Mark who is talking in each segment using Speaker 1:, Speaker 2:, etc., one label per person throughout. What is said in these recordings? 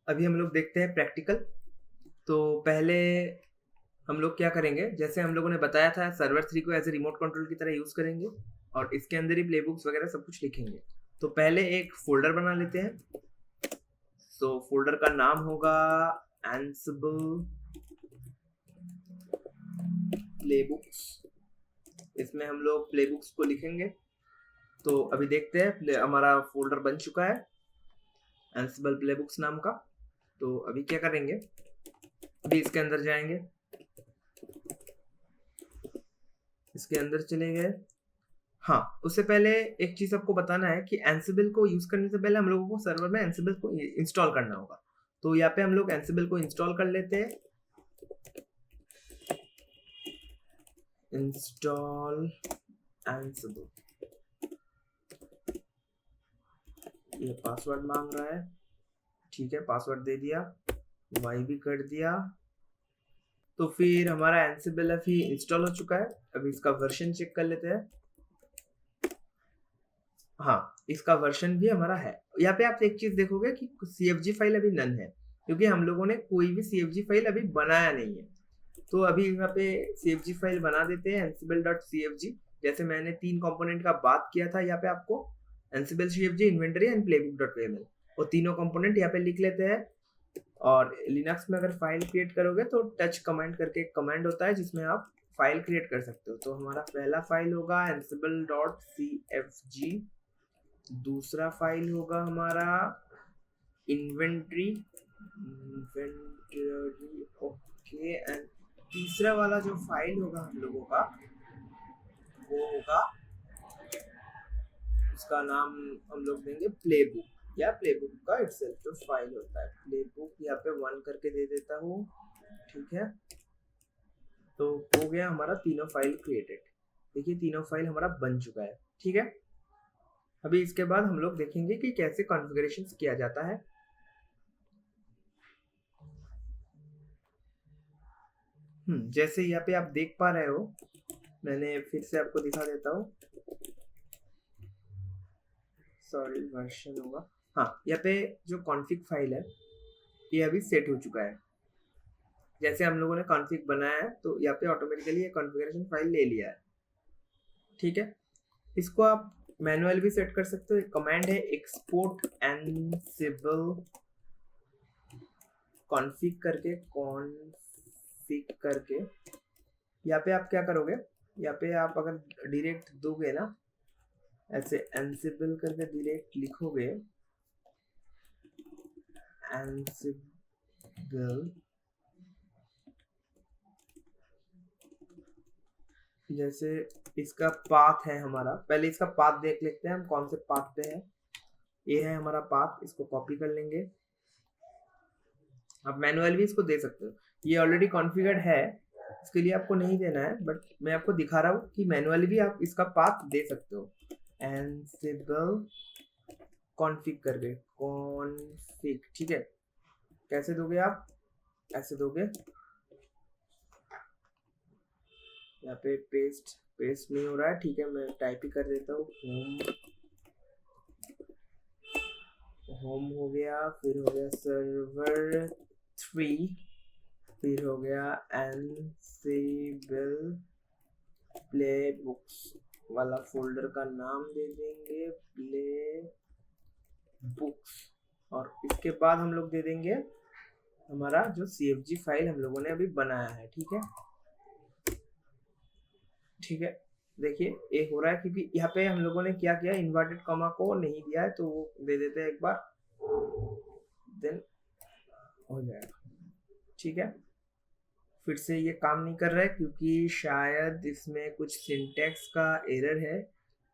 Speaker 1: अभी हम लोग देखते हैं प्रैक्टिकल। तो पहले हम लोग क्या करेंगे, जैसे हम लोगों ने बताया था सर्वर 3 को एज ए रिमोट कंट्रोल की तरह यूज़ करेंगे और इसके अंदर ही प्लेबुक्स वगैरह सब कुछ लिखेंगे। तो पहले एक फोल्डर बना लेते हैं। तो फोल्डर का नाम होगा एंसिबल प्लेबुक्स। इसमें हम लोग प्लेबुक्स को लिखेंगे। तो अभी देखते हैं, हमारा फोल्डर बन चुका है एंसिबल प्लेबुक्स नाम का। तो अभी क्या करेंगे, अभी इसके अंदर जाएंगे, इसके अंदर चले गए। हाँ, उससे पहले एक चीज आपको बताना है कि एंसिबल को यूज करने से पहले हम लोगों को सर्वर में एंसिबल को इंस्टॉल करना होगा। तो यहाँ पे हम लोग एंसिबल को इंस्टॉल कर लेते हैं। इंस्टॉल एंसिबल, ये पासवर्ड मांग रहा है, ठीक है, पासवर्ड दे दिया, वाई भी कर दिया। तो फिर हमारा एंसिबल अभी इंस्टॉल हो चुका है। अभी इसका वर्जन चेक कर लेते हैं। हाँ, इसका वर्जन भी हमारा है। यहाँ पे आप एक चीज देखोगे कि CFG फाइल अभी नन है, क्योंकि हम लोगों ने कोई भी CFG फाइल अभी बनाया नहीं है। तो अभी यहाँ पे CFG फाइल बना देते हैं ansible.cfg। जैसे मैंने 3 कंपोनेंट का बात किया था यहाँ पे आपको, ansible CFG, inventory and playbook.yml, वो तीनों कंपोनेंट यहाँ पे लिख लेते हैं। और लिनक्स में अगर फाइल क्रिएट करोगे तो टच कमांड करके एक कमांड होता है जिसमें आप फाइल क्रिएट कर सकते हो। तो हमारा पहला फाइल होगा ansible.cfg, दूसरा फाइल होगा हमारा इन्वेंटरी, ओके, एंड तीसरा वाला जो फाइल होगा हम लोगों का वो होगा, उसका नाम हम लोग देंगे प्लेबुक, या प्लेबुक का इटसेल्फ जो फाइल होता है प्लेबुक, यहाँ पे 1 करके दे देता हूँ, ठीक है। तो हो गया हमारा तीनों फाइल क्रिएटेड। देखिए तीनों फाइल हमारा बन चुका है, ठीक है। अभी इसके बाद हम लोग देखेंगे कि कैसे कॉन्फ़िगरेशन किया जाता है। जैसे यहाँ पे आप देख पा रहे हो, मैंने फिर से आपको दिखा देता हूँ, सॉरी वर्जन होगा, हाँ, यहाँ पे जो कॉन्फ़िग फाइल है ये अभी सेट हो चुका है। जैसे हम लोगों ने कॉन्फ़िग बनाया है तो यहाँ पे ऑटोमेटिकली ये कॉन्फ़िगरेशन फाइल ले लिया है, ठीक है। इसको आप मैनुअल भी सेट कर सकते हो। एक कमांड है एक्सपोर्ट एनसिबल कॉन्फ़िग करके। यहाँ पे आप क्या करोगे, यहाँ पे आप अगर डायरेक्ट दोगे ना, ऐसे एनसिबल करके डायरेक्ट लिखोगे, एनसिबल, जैसे इसका पाथ है हमारा, पहले इसका पाथ देख लेते हैं हम कौन से पाथ पे है। ये है हमारा पाथ, इसको कॉपी कर लेंगे। आप मैनुअल भी इसको दे सकते हो, ये ऑलरेडी कॉन्फ़िगर्ड है, इसके लिए आपको नहीं देना है, बट मैं आपको दिखा रहा हूँ कि मैनुअली भी आप इसका पाथ दे सकते हो। एनसिबल कॉन्फ़िग करके, कॉन्फ़िग, ठीक है। कैसे दोगे आप, ऐसे दोगे, यहाँ पे पेस्ट नहीं हो रहा है, ठीक है, मैं टाइप ही कर देता हूँ। होम हो गया, फिर हो गया सर्वर 3, फिर हो गया एनसिबल प्ले बुक्स वाला फोल्डर का नाम दे देंगे प्ले बुक्स। और इसके बाद हम लोग दे देंगे हमारा जो CFG फाइल हम लोगों ने अभी बनाया है, ठीक है, ठीक है। देखिए ये हो रहा है क्योंकि यहाँ पे हम लोगों ने क्या किया, इन्वर्टेड कॉमा को नहीं दिया है, तो वो दे देते हैं एक बार, देन हो जाएगा, ठीक है। फिर से ये काम नहीं कर रहा है क्योंकि शायद इसमें कुछ सिंटैक्स का एरर है।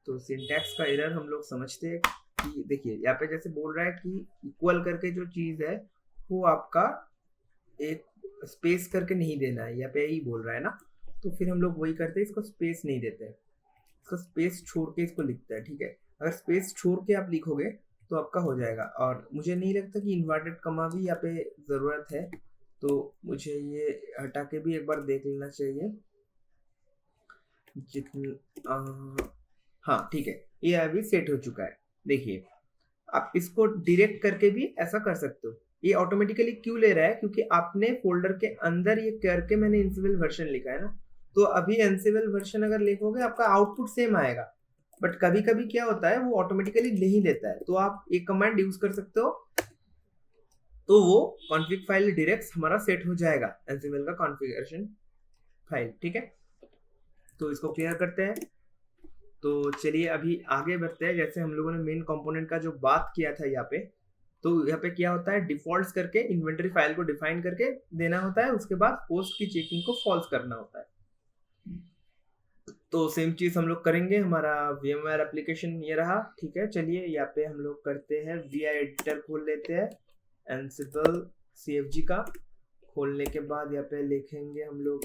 Speaker 1: तो सिंटैक्स का एरर हम लोग समझते हैं कि देखिए यहाँ पे जैसे बोल रहा है कि इक्वल करके जो चीज़ है वो आपका एक स्पेस करके नहीं देना है, यहाँ पे यही बोल रहा है ना। तो फिर हम लोग वही करते हैं, इसको स्पेस नहीं देते हैं, इसको स्पेस छोड़ के इसको लिखता है, ठीक है। अगर स्पेस छोड़ के आप लिखोगे तो आपका हो जाएगा। और मुझे नहीं लगता कि इन्वर्टेड कमा भी यहाँ पे ज़रूरत है, तो मुझे ये हटा के भी एक बार देख लेना चाहिए। जितनी हाँ ठीक है, ये अभी सेट हो चुका है। देखिए आप इसको डायरेक्ट करके भी ऐसा कर सकते हो, ये ऑटोमेटिकली क्यों ले रहा है, क्योंकि आपने फोल्डर के अंदर ये करके मैंने एनसिबल वर्जन लिखा है ना, तो अभी एनसिबल वर्जन अगर लिखोगे आपका आउटपुट सेम आएगा, बट कभी कभी क्या होता है वो ऑटोमेटिकली नहीं लेता है, तो आप एक कमांड यूज कर सकते हो, तो वो कॉन्फ़िग फाइल डायरेक्ट हमारा सेट हो जाएगा एनसिबल का कॉन्फ़िगरेशन फाइल। ठीक है, तो इसको क्लियर करते हैं। तो चलिए अभी आगे बढ़ते हैं। जैसे हम लोगों ने मेन कंपोनेंट का जो बात किया था यहाँ पे, तो यहाँ पे क्या होता है, डिफॉल्ट्स करके इन्वेंटरी फाइल को डिफाइन करके देना होता है, उसके बाद होस्ट की चेकिंग को फॉल्स करना होता है। तो सेम चीज हम लोग करेंगे, हमारा VMware एप्लीकेशन ये रहा। ठीक है, चलिए यहाँ पे हम लोग करते हैं VI एडिटर खोल लेते हैं, एनसिबल CFG का खोलने के बाद यहाँ पे लिखेंगे हम लोग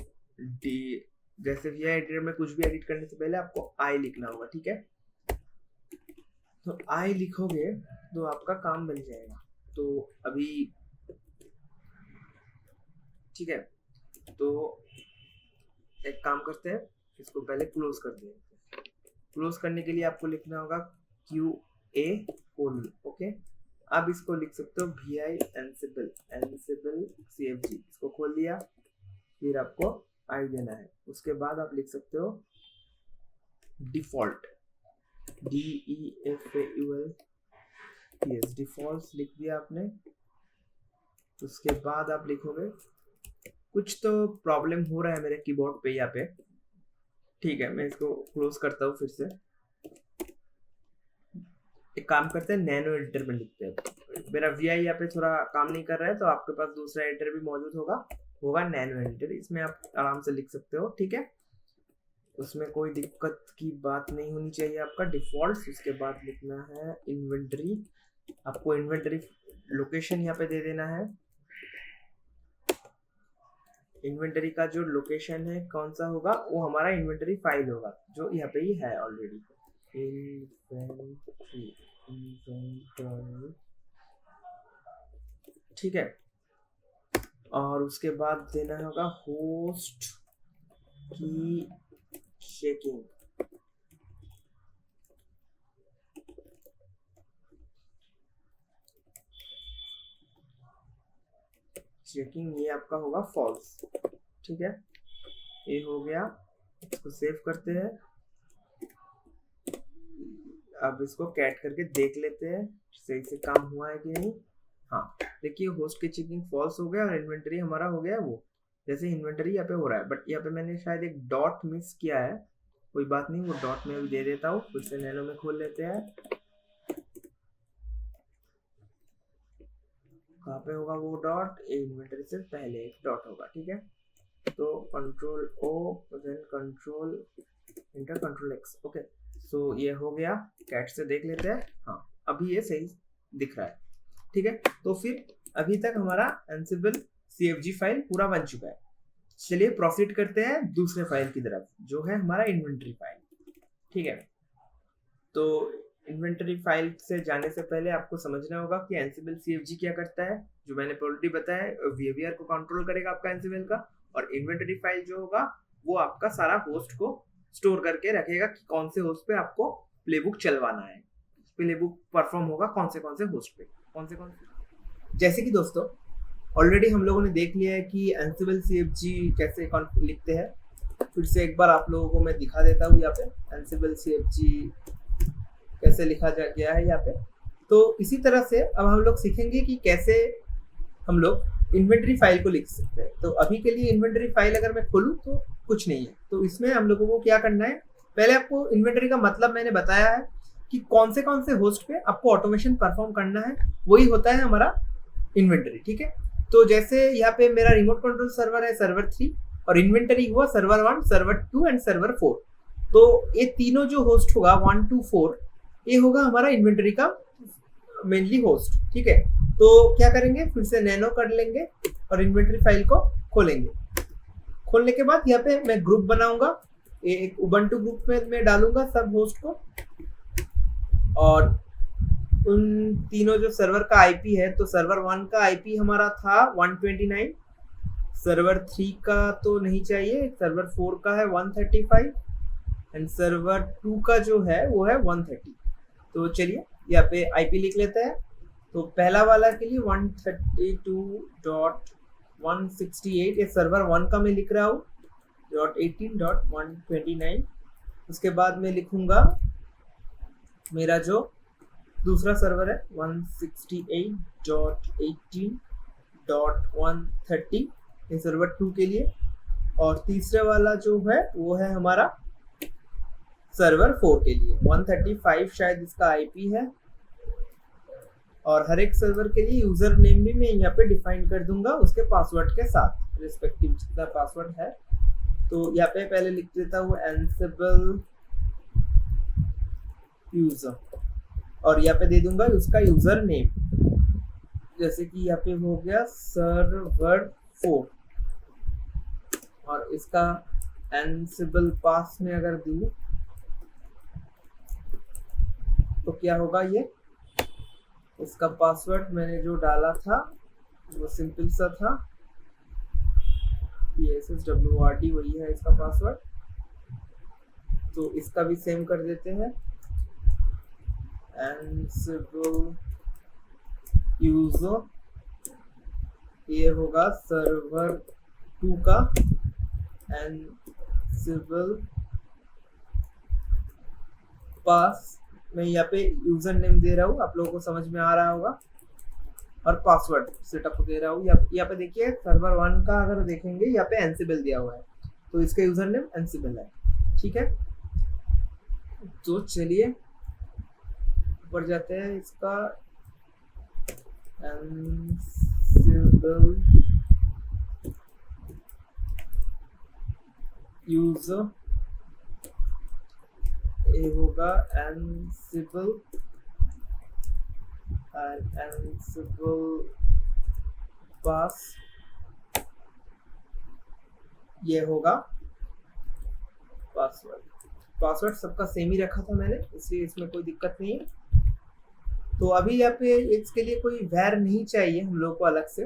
Speaker 1: जैसे VI एडिटर में कुछ भी एडिट करने से पहले आपको I लिखना होगा। ठीक है, तो I लिखोगे तो आपका काम बन जाएगा। तो अभी ठीक है, तो एक काम करते हैं, इसको पहले क्लोज कर दें। क्लोज करने के लिए आपको लिखना होगा QA कोलन। ओके, आप इसको लिख सकते हो VI एनसिबल CFG, इसको खोल दिया, फिर आपको I देना है, उसके बाद आप लिख सकते हो डिफॉल्ट DEFAUL, यस डिफॉल्ट लिख दिया आपने। उसके बाद आप लिखोगे, कुछ तो प्रॉब्लम हो रहा है मेरे कीबोर्ड पे यहाँ पे। ठीक है, मैं इसको क्लोज करता हूँ फिर से। एक काम करते हैं, नैनो एडिटर में लिखते हैं। मेरा VI यहाँ पे थोड़ा काम नहीं कर रहा है, तो आपके पास दूसरा एडिटर भी मौजूद होगा नैनो एडिटर, इसमें आप आराम से लिख सकते हो। ठीक है, उसमें कोई दिक्कत की बात नहीं होनी चाहिए। आपका डिफॉल्ट, उसके बाद लिखना है इन्वेंटरी, आपको इन्वेंटरी लोकेशन यहाँ पे दे देना है। इन्वेंटरी का जो लोकेशन है कौन सा होगा, वो हमारा इन्वेंटरी फाइल होगा जो यहाँ पे ही है ऑलरेडी, इन्वेंटरी। ठीक है, और उसके बाद देना होगा होस्ट की चेकिंग। चेकिंग ये आपका होगा फॉल्स। ठीक है, ये हो गया, इसको सेव करते हैं। अब इसको कैट करके देख लेते हैं सही से काम हुआ है कि नहीं। हाँ, देखिए होस्ट की चेकिंग फॉल्स हो गया और इन्वेंटरी हमारा हो गया वो जैसे इन्वेंटरी यहाँ पे हो रहा है, बट यहाँ पे मैंने शायद एक डॉट मिस किया है, कोई बात नहीं, वो डॉट में भी दे देता हूँ। फिर से नैनो में खोल लेते हैं, कहाँ पे होगा वो डॉट, इन्वेंटरी से पहले एक डॉट होगा। ठीक है, तो control O then control enter control X। Okay, so ये हो गया, कैट से देख लेते हैं। हाँ, अभी ये सही दिख रहा है। ठीक है, तो फिर अभी तक हमारा एनसिबल CFG फाइल पूरा बन चुका है। चलिए प्रोसीड करते हैं दूसरे फाइल की तरफ, जो है हमारा इन्वेंटरी फाइल। ठीक है, तो इन्वेंटरी फाइल से जाने से पहले आपको समझना होगा कि एनसिबल CFG क्या करता है। जो मैंने ऑलरेडी बताया, बिहेवियर को कंट्रोल करेगा आपका एनसिबल का, और इन्वेंटरी फाइल जो होगा वो आपका सारा होस्ट को स्टोर करके रखेगा कि कौन से होस्ट पे आपको प्लेबुक चलवाना है, प्लेबुक परफॉर्म होगा कौन से होस्ट पे, कौन से जैसे कि दोस्तों ऑलरेडी हम लोगों ने देख लिया है कि एनसिबल CFG कैसे लिखते हैं। फिर से एक बार आप लोगों को मैं दिखा देता हूँ यहाँ पे एनसिबल CFG कैसे लिखा गया है यहाँ पे। तो इसी तरह से अब हम लोग सीखेंगे कि कैसे हम लोग इन्वेंटरी फाइल को लिख सकते हैं। तो अभी के लिए इन्वेंटरी फाइल अगर मैं खोलूँ तो कुछ नहीं है, तो इसमें हम लोगों को क्या करना है, पहले आपको इन्वेंटरी का मतलब मैंने बताया है कि कौन से होस्ट पे आपको ऑटोमेशन परफॉर्म करना है, वही होता है हमारा इन्वेंटरी। ठीक है, तो जैसे यहाँ पे मेरा रिमोट कंट्रोल सर्वर है सर्वर 3, और इन्वेंटरी हुआ सर्वर 1, सर्वर 2 एंड सर्वर 4। तो ये तीनों जो होस्ट होगा 1 2 4, ये होगा हमारा इन्वेंटरी का मेनली होस्ट। ठीक है, तो क्या करेंगे, फिर से नैनो कर लेंगे और इन्वेंटरी फाइल को खोलेंगे। खोलने के बाद यहाँ पे मैं ग्रुप बनाऊंगा, एक उबंटू ग्रुप में मैं डालूंगा सब होस्ट को, और उन तीनों जो सर्वर का IP है, तो सर्वर 1 का IP हमारा था 129, सर्वर 3 का तो नहीं चाहिए, सर्वर 4 का है 135 एंड सर्वर 2 का जो है वो है 130। तो चलिए यहाँ पे IP लिख लेते हैं। तो पहला वाला के लिए 132.168 ये सर्वर 1 का मैं लिख रहा हूँ .18.129। उसके बाद मैं लिखूंगा मेरा जो दूसरा सर्वर है 168.18.130 ये सर्वर 2 के लिए, और तीसरे वाला जो है वो है हमारा सर्वर 4 के लिए 135 शायद इसका आईपी है। और हर एक सर्वर के लिए यूजर नेम भी मैं यहाँ पे डिफाइन कर दूंगा उसके पासवर्ड के साथ, रिस्पेक्टिव जितना पासवर्ड है। तो यहाँ पे पहले लिख देता हूँ एनसिबल यूजर, और यहाँ पे दे दूंगा उसका यूजर नेम, जैसे कि यहाँ पे हो गया सर्वर 4, और इसका एनसिबल पास में अगर दूँ तो क्या होगा, ये इसका पासवर्ड मैंने जो डाला था वो सिंपल सा था, PSSWRD वही है इसका पासवर्ड। तो इसका भी सेम कर देते हैं, एनसिबल यूजर, ये होगा सर्वर 2 का एनसिबल पास। मैं यहाँ पे यूजर नेम दे रहा हूँ, आप लोगों को समझ में आ रहा होगा, और पासवर्ड सेटअप दे रहा हूँ। यहाँ पे देखिए सर्वर 1 का अगर देखेंगे यहाँ पे एनसिबल दिया हुआ है, तो इसका यूजर नेम एनसिबल है, ठीक है। तो चलिए ऊपर जाते हैं, इसका एनसिबल यूजर ये होगा एनसिबल पास, ये होगा पासवर्ड सबका सेम ही रखा था मैंने, इसलिए इसमें कोई दिक्कत नहीं है। तो अभी यहाँ पे इसके लिए कोई वैर नहीं चाहिए हम लोग को अलग से,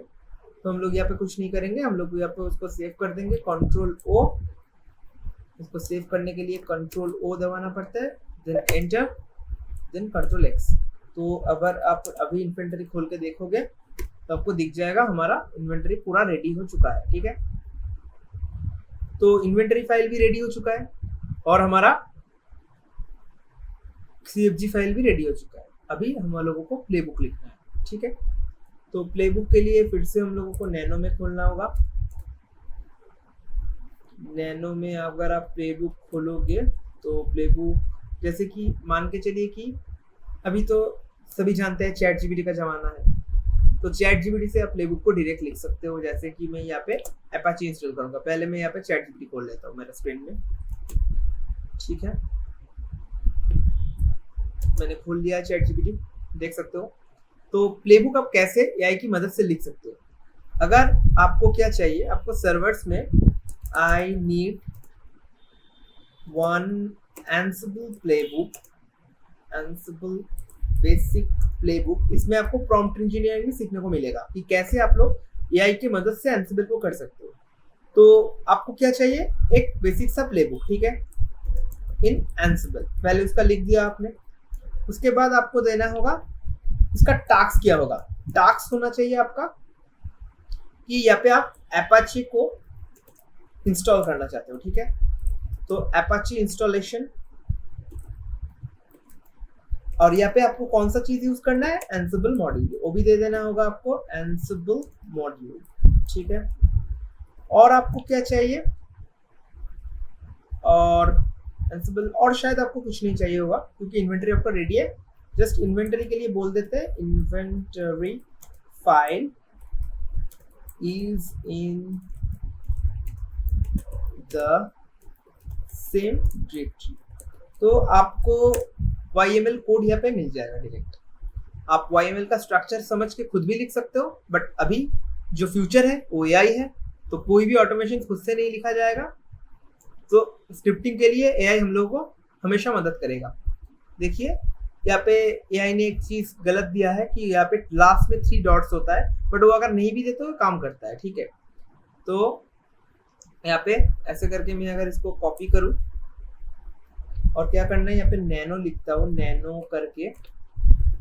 Speaker 1: तो हम लोग यहाँ पे कुछ नहीं करेंगे, हम लोग यहाँ पे उसको सेव कर देंगे Ctrl+O। इसको सेव करने के लिए Ctrl+O दबाना पड़ता है, देन एंटर, देन Ctrl+X। तो अगर आप अभी इन्वेंटरी खोल के देखोगे तो आपको दिख जाएगा हमारा इन्वेंटरी पूरा रेडी हो चुका है, ठीक है। तो इन्वेंटरी फाइल भी रेडी हो चुका है और हमारा CFG फाइल भी रेडी हो चुका है। अभी हम लोगों को प्लेबुक लिखना है, ठीक है। तो प्लेबुक के लिए फिर से हम लोगों को नैनो में खोलना होगा। नैनो में अगर आप प्लेबुक खोलोगे तो प्लेबुक, जैसे कि मान के चलिए कि अभी तो सभी जानते हैं ChatGPT का जमाना है, तो ChatGPT से आप प्लेबुक को डायरेक्ट लिख सकते हो। जैसे कि मैं यहाँ पे अपाची इंस्टॉल करूंगा, पहले मैं यहाँ पे ChatGPT खोल लेता हूँ मेरा स्क्रीन में, ठीक है। मैंने खोल लिया ChatGPT, देख सकते हो। तो प्लेबुक आप कैसे AI की मदद से लिख सकते हो। अगर आपको क्या चाहिए, आपको सर्वर्स में I need one Ansible playbook, Ansible basic playbook. इसमें आपको प्रॉम्प्ट इंजीनियरिंग भी सीखने को मिलेगा कि कैसे आप लोग AI की मदद से Ansible को कर सकते हो। तो आपको क्या चाहिए, एक बेसिक सा प्लेबुक, ठीक है, इन Ansible। पहले उसका लिख दिया आपने, उसके बाद आपको देना होगा इसका टास्क क्या होगा। टास्क होना चाहिए आपका कि यहाँ पे आप अपाची को इंस्टॉल करना चाहते हो, ठीक है। तो अपाची इंस्टॉलेशन, और यहाँ पे आपको कौन सा चीज यूज करना है, एनसिबल मॉड्यूल, वो भी दे देना होगा आपको एनसिबल मॉड्यूल, ठीक है। और आपको क्या चाहिए, और एनसिबल, और शायद आपको कुछ नहीं चाहिए होगा क्योंकि इन्वेंटरी आपका रेडी है। जस्ट इन्वेंटरी के लिए बोल देते हैं inventory file is in the same directory. तो आपको YML कोड यहाँ पे मिल जाएगा डायरेक्ट। आप YML का स्ट्रक्चर समझ के खुद भी लिख सकते हो, बट अभी जो फ्यूचर है वो AI है, तो कोई भी ऑटोमेशन खुद से नहीं लिखा जाएगा। तो स्क्रिप्टिंग के लिए AI हम लोगों को हमेशा मदद करेगा। देखिए यहाँ पे AI ने एक चीज गलत दिया है कि यहाँ पे लास्ट में 3 डॉट्स होता है, बट वो अगर नहीं भी देते तो काम करता है, ठीक है। तो यहाँ पे ऐसे करके मैं अगर इसको कॉपी करूँ और क्या करना है, यहाँ पे नैनो लिखता हूँ, नैनो करके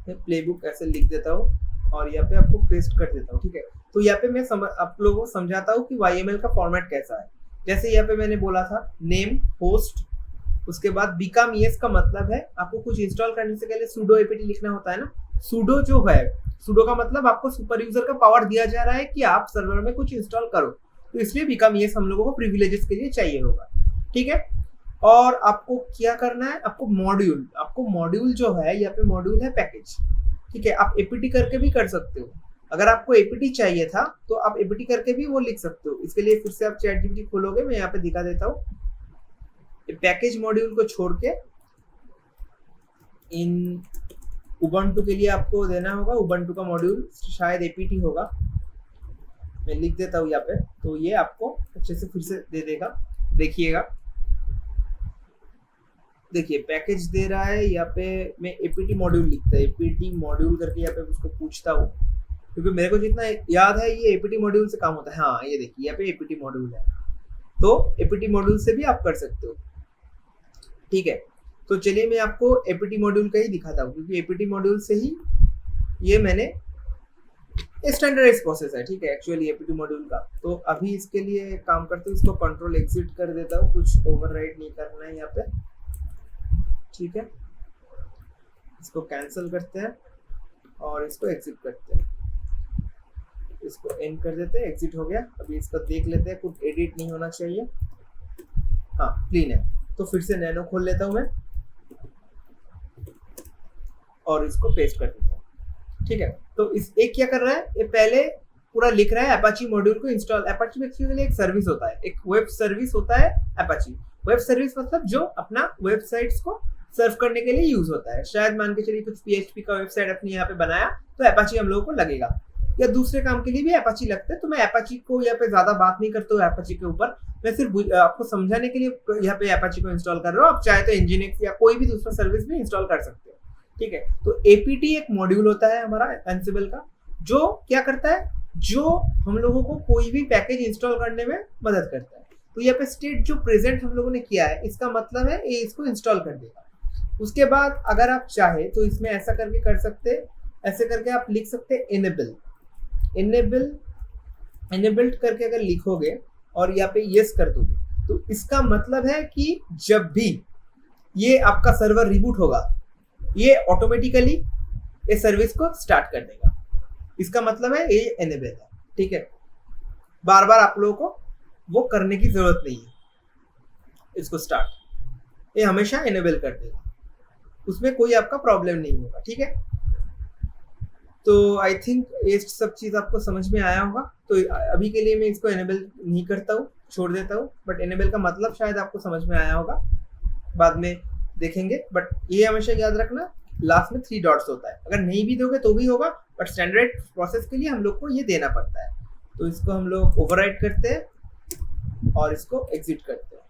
Speaker 1: प्लेबुक ऐसे लिख देता हूँ, और यहाँ पे आपको पेस्ट कर देता हूँ, ठीक है। तो यहाँ पे मैं आप लोगों को समझाता हूँ कि YML का फॉर्मेट कैसा है। जैसे यहाँ पे मैंने बोला था नेम होस्ट, उसके बाद बिकम ईएस का मतलब है आपको कुछ इंस्टॉल करने से पहले sudo apt लिखना होता है ना। sudo जो है, sudo का मतलब आपको सुपर यूजर का पावर दिया जा रहा है कि आप सर्वर में कुछ इंस्टॉल करो, तो इसलिए बिकम ईएस हम लोगों को प्रिविलेजेस के लिए चाहिए होगा, ठीक है। और आपको क्या करना है, आपको मॉड्यूल जो है, यहाँ पे मॉड्यूल है पैकेज, ठीक है। आप एपीटी करके भी कर सकते हो। अगर आपको एपीटी चाहिए था तो आप एपीटी करके भी वो लिख सकते हो। इसके लिए फिर से आप चैट जीपीटी खोलोगे, मैं यहाँ पे दिखा देता हूँ। पैकेज मॉड्यूल को छोड़ के इन उबंटू के लिए आपको देना होगा, उबंटू का मॉड्यूल शायद एपीटी होगा, मैं लिख देता हूँ यहाँ पे, तो ये आपको अच्छे से फिर से दे देगा। देखिएगा, देखिए पैकेज दे रहा है यहाँ पे, मैं एपीटी मॉड्यूल लिखता है, एपीटी मॉड्यूल करके यहाँ पे उसको पूछता हूँ, क्योंकि मेरे को जितना याद है ये एपीटी मॉड्यूल से काम होता है। हाँ ये देखिए यहाँ पे एपीटी मॉड्यूल है, तो एपीटी मॉड्यूल से भी आप कर सकते हो, ठीक है। तो चलिए मैं आपको एपीटी मॉड्यूल का ही दिखाता हूँ, क्योंकि एपीटी मॉड्यूल से ही ये मैंने स्टैंडर्डाइज प्रोसेस है, ठीक है, एक्चुअली एपीटी मॉड्यूल का। तो अभी इसके लिए काम करते हैं, इसको कंट्रोल एग्जिट कर देता हूँ, कुछ ओवरराइट नहीं करना है यहाँ पे, ठीक है। इसको कैंसिल करते हैं और इसको एग्जिट करते हैं, इसको एंड कर देते हैं, एग्जिट हो गया। अभी इसका देख लेते हैं, कुछ एडिट नहीं होना चाहिए, हाँ क्लीन है। तो फिर से नैनो खोल लेता हूँ मैं और इसको पेस्ट कर देता हूँ, ठीक है। तो इस एक क्या कर रहा है, ये पहले पूरा लिख रहा है अपाची मॉड्यूल को इंस्टॉल। अपाची में एक्चुअली एक सर्विस होता है, एक वेब सर्विस होता है अपाची। वेब सर्विस मतलब जो अपना वेबसाइट्स को सर्व करने के लिए यूज होता है। शायद मान के चलिए कुछ PHP का वेबसाइट अपने यहाँ पे बनाया तो अपाची हम लोगों को लगेगा, या दूसरे काम के लिए भी अपाची लगता है। तो मैं अपाची को यहाँ पे ज्यादा बात नहीं करता हूँ अपाची के ऊपर, मैं सिर्फ आपको समझाने के लिए यहाँ पे अपाची को इंस्टॉल कर रहा हूँ। आप चाहे तो nginx या कोई भी दूसरा सर्विस भी इंस्टॉल कर सकते हो, ठीक है। तो एपीटी एक मॉड्यूल होता है हमारा एंसिबल का, जो क्या करता है, जो हम लोगों को कोई भी पैकेज इंस्टॉल करने में मदद करता है। तो यहाँ पे स्टेट जो प्रेजेंट हम लोगों ने किया है, इसका मतलब है ये इसको इंस्टॉल कर देगा। उसके बाद अगर आप चाहे तो इसमें ऐसा करके कर सकते, ऐसे करके आप लिख सकते एनेबल्ड करके अगर लिखोगे और यहाँ पे यस कर दोगे, तो इसका मतलब है कि जब भी ये आपका सर्वर रिबूट होगा, ये ऑटोमेटिकली इस सर्विस को स्टार्ट कर देगा। इसका मतलब है ये एनेबल है, ठीक है। बार बार आप लोगों को वो करने की जरूरत नहीं है, इसको स्टार्ट ये हमेशा एनेबल कर देगा, उसमें कोई आपका प्रॉब्लम नहीं होगा, ठीक है। तो आई थिंक ये सब चीज आपको समझ में आया होगा। तो अभी के लिए मैं इसको एनेबल नहीं करता हूँ, छोड़ देता हूँ, बट एनेबल का मतलब शायद आपको समझ में आया होगा, बाद में देखेंगे। बट ये हमेशा याद रखना, लास्ट में 3 डॉट्स होता है, अगर नहीं भी दोगे तो भी होगा, बट स्टैंडर्ड प्रोसेस के लिए हम लोग को ये देना पड़ता है। तो इसको हम लोग ओवरराइट करते हैं और इसको एग्जिट करते हैं,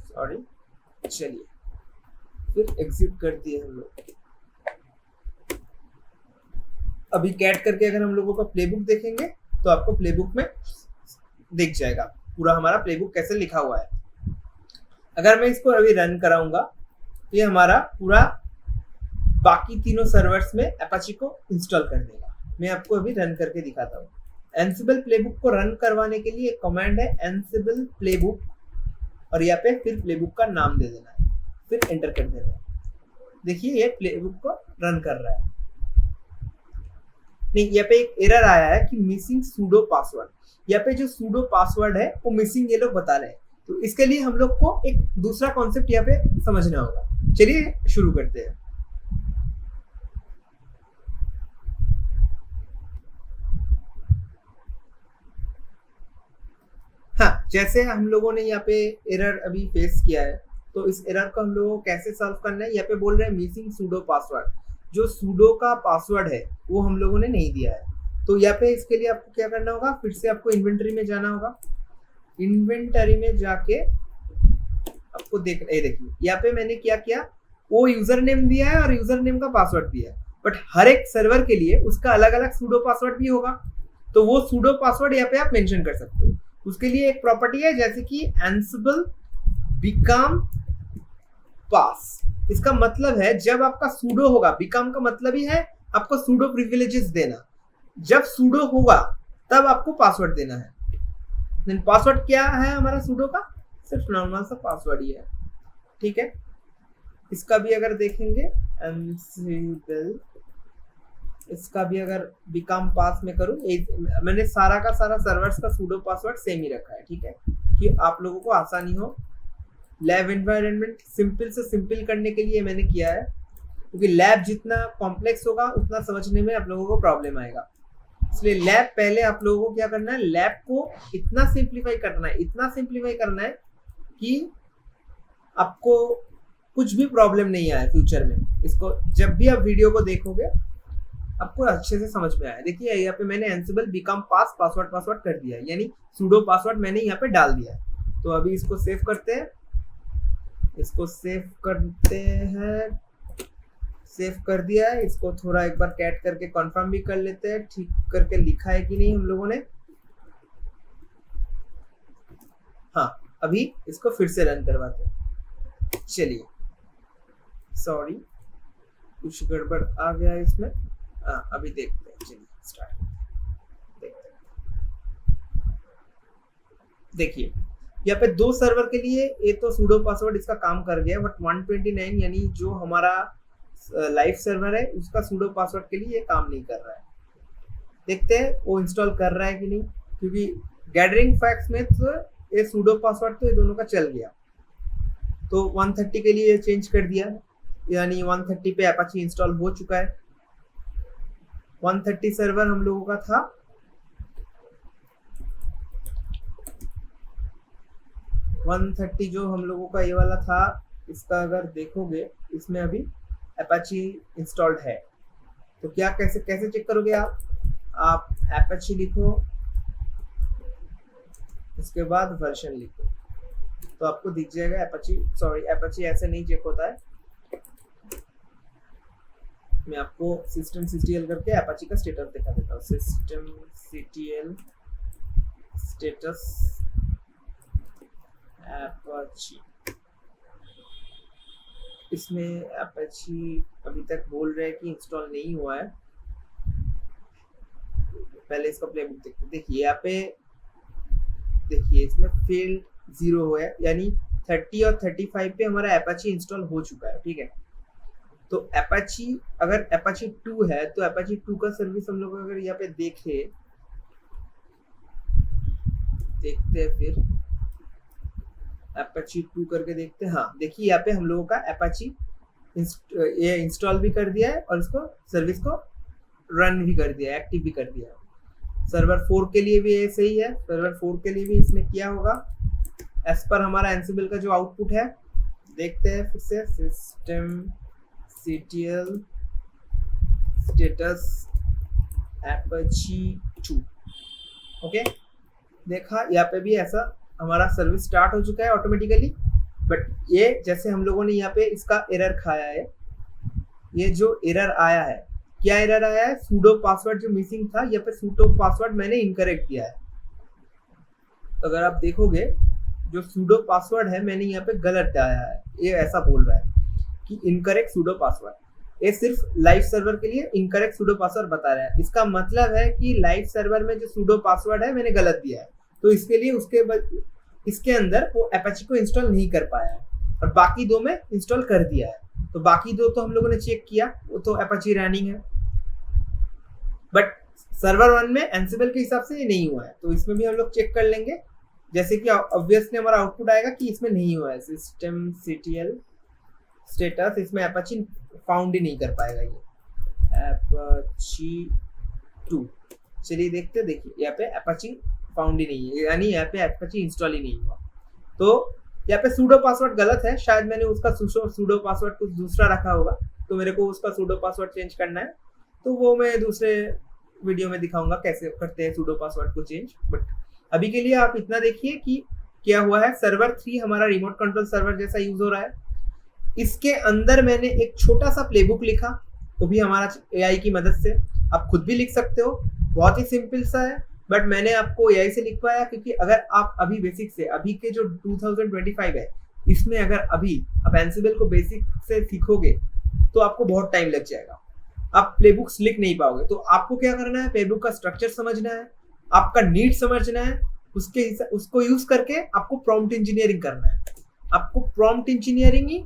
Speaker 1: सॉरी, चलिए फिर एग्जिट कर दिए हम लोग। अभी कैट करके अगर हम लोगों का प्लेबुक देखेंगे तो आपको प्लेबुक में दिख जाएगा पूरा हमारा प्लेबुक कैसे लिखा हुआ है। अगर मैं इसको अभी रन कराऊंगा तो ये हमारा पूरा बाकी तीनों सर्वर्स में अपाची को इंस्टॉल कर देगा। मैं आपको अभी रन करके दिखाता हूँ। एंसिबल प्लेबुक को रन करवाने के लिए एक कमांड है एंसिबल प्लेबुक, और यहाँ पे फिर प्लेबुक का नाम दे देना है, फिर एंटर कर देना है। देखिए ये प्लेबुक को रन कर रहा है। नहीं, यहाँ पे एक एरर आया है कि मिसिंग सूडो पासवर्ड। यहाँ पे जो सूडो पासवर्ड है वो मिसिंग ये लोग बता रहे हैं, तो इसके लिए हम लोग को एक दूसरा कॉन्सेप्ट यहाँ पे समझना होगा। चलिए शुरू करते हैं। हाँ, जैसे हम लोगों ने यहाँ पे एरर अभी फेस किया है, तो इस एरर को हम लोगों को कैसे सॉल्व करना है। यहाँ पे बोल रहे हैं मिसिंग सूडो पासवर्ड, जो सूडो का पासवर्ड है वो हम लोगों ने नहीं दिया है। तो यहाँ पे इसके लिए आपको क्या करना होगा, फिर से आपको इन्वेंटरी में जाना होगा। इन्वेंटरी में जाके आपको देखिए यहाँ पे मैंने क्या किया, वो यूजर नेम दिया है और यूजर नेम का पासवर्ड दिया है, बट हर एक सर्वर के लिए उसका अलग अलग सूडो पासवर्ड भी होगा। तो वो सूडो पासवर्ड यहाँ पे आप मेंशन कर सकते हो। उसके लिए एक प्रॉपर्टी है जैसे कि एंसिबल बिकम पास। इसका मतलब है जब आपका सूडो होगा, बिकम का मतलब ही है आपको सूडो प्रिविलेजेस देना। जब sudo होगा तब आपको पासवर्ड देना है। देन पासवर्ड क्या है हमारा sudo का, सिर्फ नॉर्मल सा पासवर्ड ही है, ठीक है। इसका भी अगर देखेंगे Ansible, इसका भी अगर बिकम पास में करूँ, मैंने सारा का सारा सर्वर्स का sudo पासवर्ड सेम ही रखा है, ठीक है, कि आप लोगों को आसानी हो। लैब एनवायरनमेंट सिंपल से सिंपल करने के लिए मैंने किया है, क्योंकि लैब जितना कॉम्प्लेक्स होगा उतना समझने में आप लोगों को प्रॉब्लम आएगा। इसलिए लैब पहले आप लोगों को क्या करना है, लैब को इतना सिंप्लीफाई करना है, इतना सिंप्लीफाई करना है कि आपको कुछ भी प्रॉब्लम नहीं आए फ्यूचर में। इसको जब भी आप वीडियो को देखोगे आपको अच्छे से समझ में आया। देखिए यहाँ पे मैंने Ansible बिकम पास पासवर्ड कर दिया है, यानी sudo पासवर्ड मैंने यहाँ पे डाल दिया है। तो अभी इसको सेव करते हैं, इसको सेव करते हैं, सेव कर दिया है। इसको थोड़ा एक बार कैट करके कंफर्म भी कर लेते हैं, ठीक करके लिखा है कि नहीं हम लोगों ने। हाँ, अभी इसको फिर से रन करवाते हैं। चलिए, सॉरी कुछ गड़बड़ आ गया इसमें। अभी देखते हैं, चलिए स्टार्ट देखते हैं। देखिए यहाँ पे 2 सर्वर के लिए ये तो sudo पासवर्ड इसका काम कर गया, बट 129 यानी जो हमारा लाइव सर्वर है उसका sudo पासवर्ड के लिए ये काम नहीं कर रहा है। देखते हैं वो इंस्टॉल कर रहा है कि नहीं, क्योंकि गैदरिंग फैक्ट्स में तो ये sudo पासवर्ड तो ये दोनों का चल गया। तो 130 के लिए चेंज कर दिया, यानी 130 पे Apache इंस्टॉल हो चुका है। 130 सर्वर हम लोगों का था, जो हम लोगों का ये वाला था, इसका अगर देखोगे इसमें अभी Apache इंस्टॉल्ड है। तो क्या कैसे चेक करोगे आप Apache लिखो, उसके बाद वर्जन लिखो, तो आपको दिख जाएगा Apache ऐसे नहीं चेक होता है। मैं आपको systemctl करके Apache का स्टेटस दिखा देता हूँ। systemctl स्टेटस Apache, इसमें Apache अभी तक बोल रहा है कि इंस्टॉल नहीं हुआ है। पहले इसका प्लेबुक देखते हैं। देखिए यहाँ पे देखिए इसमें फील्ड 0 है, यानी 30 और 35 पे हमारा Apache इंस्टॉल हो चुका है, ठीक है। तो Apache अगर Apache 2 है तो Apache 2 का सर्विस हम लोग अगर यहाँ पे देखते हैं, फिर Apache 2 करके देखते हैं। हाँ देखिए यहाँ पे हम लोगों का Apache ये इंस्टॉल भी कर दिया है और इसको सर्विस को रन भी कर दिया है, एक्टिव भी कर दिया है। सर्वर 4 के लिए भी ये सही है, सर्वर 4 के लिए भी इसने किया होगा एज पर हमारा Ansible का जो आउटपुट है। देखते हैं फिर से systemctl स्टेटस Apache 2, ओके। देखा यहाँ पे भी ऐसा हमारा सर्विस स्टार्ट हो चुका है ऑटोमेटिकली, बट ये जैसे हम लोगों ने यहाँ पे इसका एरर खाया है। ये जो एरर आया है, क्या एरर आया है, sudo पासवर्ड जो मिसिंग था, यहाँ पे sudo पासवर्ड मैंने इनकरेक्ट किया है। अगर आप देखोगे जो sudo पासवर्ड है मैंने यहाँ पे गलत आया है, ये ऐसा बोल रहा है कि इनकरेक्ट sudo पासवर्ड। ये सिर्फ लाइव सर्वर के लिए इनकरेक्ट sudo पासवर्ड बता रहा है। इसका मतलब है कि लाइव सर्वर में जो sudo पासवर्ड है मैंने गलत दिया है, तो इसके लिए इसके अंदर वो Apache को इंस्टॉल नहीं कर पाया है, और बाकी 2 में इंस्टॉल कर दिया है। तो बाकी 2 तो हम लोगों ने चेक किया, वो तो Apache रनिंग है, बट सर्वर 1 में Ansible के हिसाब से ये नहीं हुआ है। तो इसमें भी हम लोग चेक कर लेंगे, जैसे कि ऑब्वियसली हमारा आउटपुट आएगा कि इसमें नहीं हुआ है systemctl स्टेटस, इसमें Apache फाउंड ही नहीं कर पाएगा ये Apache 2। चलिए देखिए यहाँ पे Apache फाउंड ही नहीं है, यानी यहाँ पे Apache इंस्टॉल ही नहीं हुआ। तो यहाँ पे sudo पासवर्ड गलत है, शायद मैंने उसका sudo पासवर्ड कुछ दूसरा रखा होगा, तो मेरे को उसका sudo पासवर्ड चेंज करना है। तो वो मैं दूसरे वीडियो में दिखाऊंगा कैसे करते हैं sudo पासवर्ड को चेंज। बट अभी के लिए आप इतना देखिए कि क्या हुआ है। सर्वर 3 हमारा रिमोट कंट्रोल सर्वर जैसा यूज हो रहा है। इसके अंदर मैंने एक छोटा सा प्लेबुक लिखा, वो भी हमारा AI की मदद से। आप खुद भी लिख सकते हो, बहुत ही सिंपल सा है, बट मैंने आपको AI से लिखवाया क्योंकि अगर आप अभी बेसिक से, अभी के जो 2025 है, इसमें अगर अभी आप Ansible को बेसिक से सीखोगे तो आपको बहुत टाइम लग जाएगा। आप प्लेबुक्स लिख नहीं पाओगे। तो आपको क्या करना है, प्लेबुक का स्ट्रक्चर समझना है, आपका नीड समझना है, उसको यूज करके आपको प्रॉम्प्ट इंजीनियरिंग करना है। आपको प्रॉम्प्ट इंजीनियरिंग ही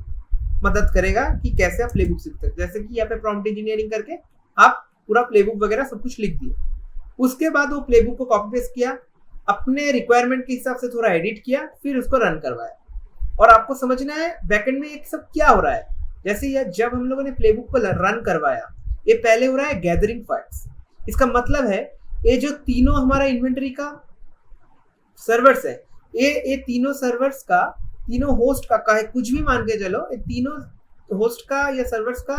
Speaker 1: मदद करेगा कि कैसे आप प्लेबुक सीख सकते। जैसे कि यहाँ पे प्रॉम्प्ट इंजीनियरिंग करके आप पूरा प्लेबुक वगैरह सब कुछ लिख दिए, उसके बाद वो प्लेबुक को कॉपी पेस्ट किया, अपने रिक्वायरमेंट के हिसाब से थोड़ा एडिट किया, फिर उसको रन करवाया। और आपको समझना है बैकएंड में एक सब क्या हो रहा है। जैसे ये जब हम लोगों ने प्लेबुक को रन करवाया, ये पहले हो रहा है गैदरिंग फैक्ट्स। इसका मतलब है ये जो तीनों हमारा इन्वेंटरी का सर्वर्स है, ये तीनों सर्वर्स का, तीनों होस्ट का है, कुछ भी मान के चलो, ये तीनों होस्ट का या सर्वर्स का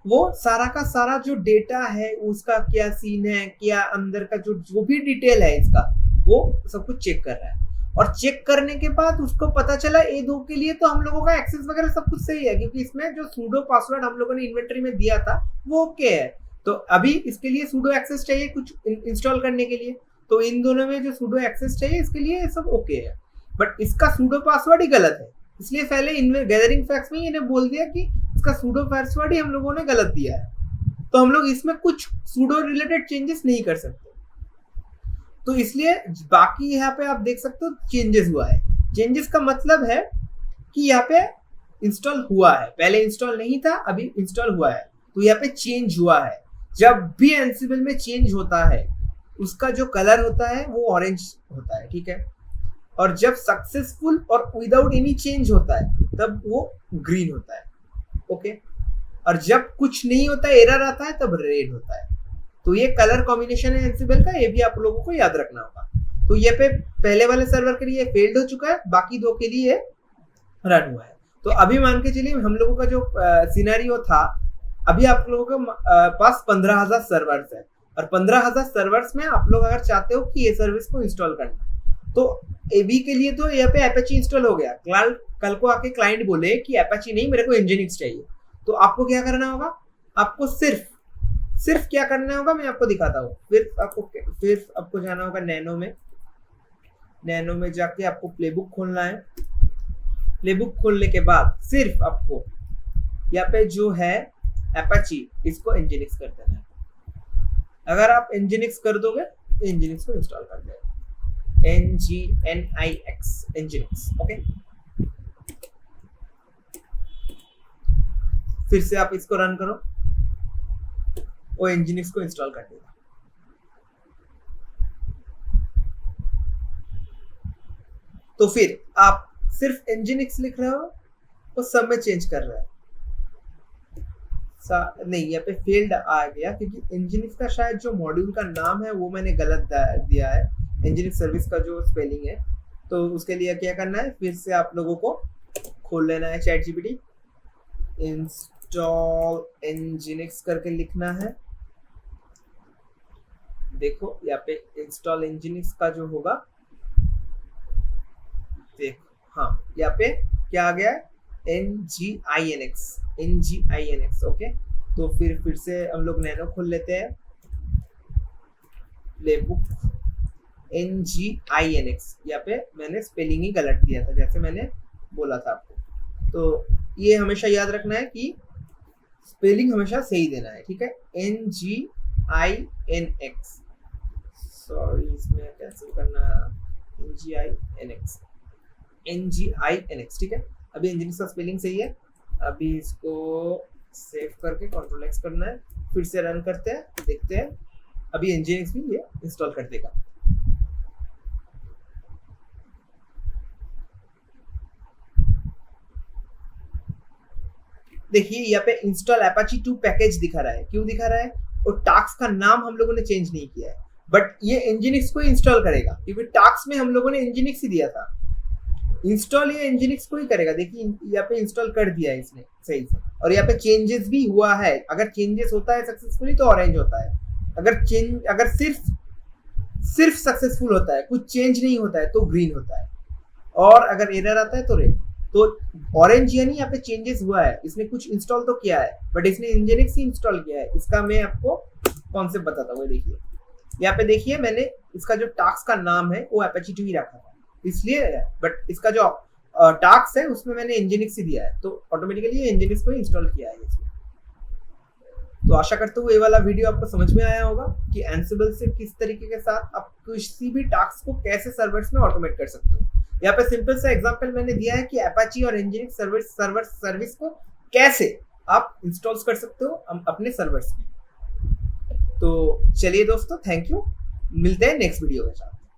Speaker 1: वो सारा का सारा जो डेटा है, उसका क्या सीन है, क्या अंदर का जो भी डिटेल है इसका, वो सब कुछ चेक कर रहा है। और चेक करने के बाद उसको पता चला A2 के लिए तो हम लोगों का एक्सेस वगैरह सब कुछ सही है, क्योंकि इसमें जो सूडो पासवर्ड हम लोगों ने इन्वेंटरी में दिया था वो ओके है। तो अभी इसके लिए सूडो एक्सेस चाहिए कुछ इंस्टॉल करने के लिए, तो इन दोनों में जो सूडो एक्सेस चाहिए इसके लिए सब ओके है। बट इसका सूडो पासवर्ड ही गलत है, इसलिए पहले गैदरिंग फैक्ट्स में इन्हें बोल दिया कि इसका सूडो पासवर्ड ही हम लोगों ने गलत दिया है, तो हम लोग इसमें कुछ सूडो रिलेटेड चेंजेस नहीं कर सकते। तो इसलिए बाकी यहाँ पे आप देख सकते हो चेंजेस हुआ है। चेंजेस का मतलब है कि यहाँ पे इंस्टॉल हुआ है, पहले इंस्टॉल नहीं था, अभी इंस्टॉल हुआ है, तो यहाँ पे चेंज हुआ है। जब भी एंसिबल में चेंज होता है उसका जो कलर होता है वो ऑरेंज होता है, ठीक है। और जब सक्सेसफुल और विदाउट एनी चेंज होता है तब वो ग्रीन होता है, ओके। और जब कुछ नहीं होता है, एरर आता है, तब रेड होता है। तो ये कलर कॉम्बिनेशन है एंसिबल का, ये भी आप लोगों को याद रखना होगा। तो ये पे पहले वाले सर्वर के लिए फेल्ड हो चुका है, बाकी दो के लिए रन हुआ है। तो अभी मान के चलिए हम लोगों का जो सिनेरियो था, अभी आप लोगों के पास 15,000 सर्वर्स है, और 15,000 सर्वर्स में आप लोग अगर चाहते हो कि ये सर्विस को इंस्टॉल करना, तो एबी के लिए तो यहाँ पे एपेची इंस्टॉल हो गया। कल को आके क्लाइंट बोले कि एपेची नहीं, मेरे को एनजिनिक्स चाहिए, तो आपको क्या करना होगा, आपको सिर्फ क्या करना होगा मैं आपको दिखाता हूँ। फिर आपको जाना होगा नैनो में जाके आपको प्लेबुक खोलना है। प्लेबुक खोलने के बाद सिर्फ आपको यहाँ पे जो है एपेची, इसको एनजिनिक्स कर देना है। अगर आप एनजिनिक्स कर दोगे तो एनजिनिक्स को इंस्टॉल कर देगा, NGNIX एनजिनिक्स, ओके। फिर से आप इसको रन करो, वो एनजिनिक्स को इंस्टॉल कर देगा। तो फिर आप सिर्फ एनजिनिक्स लिख रहे हो, वो सब में चेंज कर रहा है। नहीं, यहाँ पे फेल्ड आ गया क्योंकि एनजिनिक्स का शायद जो मॉड्यूल का नाम है वो मैंने गलत दिया है, एनजिनिक्स सर्विस का जो स्पेलिंग है। तो उसके लिए क्या करना है, फिर से आप लोगों को खोल लेना है चैट जीपीटी, इंस्टॉल एनजिनिक्स करके लिखना है। देखो यहाँ पे इंस्टॉल एनजिनिक्स का जो होगा, देखो हाँ यहाँ पे क्या आ गया है, NGINX, ओके। तो फिर से हम लोग नैनो खोल लेते हैं, प्लेबुक NGINX, यहाँ पे मैंने स्पेलिंग ही गलत दिया था जैसे मैंने बोला था आपको। तो ये हमेशा याद रखना है कि स्पेलिंग हमेशा सही देना है, ठीक है। NGINX, सॉरी इसमें कैंसिल करना, NGINX, ठीक है। अभी एनजिनिक्स का स्पेलिंग सही है। अभी इसको सेव करके Ctrl+X करना है, फिर से रन करते हैं, देखते हैं अभी एनजिनिक्स भी ये इंस्टॉल कर देगा। देखिए यहाँ पे इंस्टॉल Apache 2 पैकेज दिखा रहा है, क्यों दिखा रहा है, और टास्क का नाम हम लोगों ने चेंज नहीं किया है, बट ये एनजिनिक्स को इंस्टॉल करेगा क्योंकि टास्क में हम लोगों ने एनजिनिक्स ही दिया था। इंस्टॉल ये एनजिनिक्स को ही करेगा। देखिए यहाँ पे इंस्टॉल कर दिया है इसने सही से, और यहाँ पे चेंजेस भी हुआ है। अगर चेंजेस होता है सक्सेसफुली तो ऑरेंज होता है, अगर सिर्फ सक्सेसफुल होता है, कुछ चेंज नहीं होता है, तो ग्रीन होता है, और अगर एरर आता है तो रेड। तो ऑरेंज यानी यहाँ पे चेंजेस हुआ है, इसने कुछ इंस्टॉल तो किया है, बट इसने एनजिनिक्स ही इंस्टॉल किया है। इसका मैं आपको कॉन्सेप्ट बताता हूँ। देखिए यहाँ पे देखिए, मैंने इसका जो टास्क का नाम है वो Apache 2 ही रखा था इसलिए, बट इसका जो टास्क है उसमें मैंने एनजिनिक्स ही दिया है, तो ऑटोमेटिकली एनजिनिक्स को इंस्टॉल किया है इसमें। तो आशा करता हूँ ये वाला वीडियो आपको समझ में आया होगा कि एंसिबल से किस तरीके के साथ आप किसी भी टास्क को कैसे सर्वर्स में ऑटोमेट कर सकते हो। यहाँ पे सिंपल सा एग्जांपल मैंने दिया है कि अपाची और nginx सर्विस को कैसे आप इंस्टॉल कर सकते हो अपने सर्वर्स में। तो चलिए दोस्तों, थैंक यू, मिलते हैं नेक्स्ट वीडियो के साथ।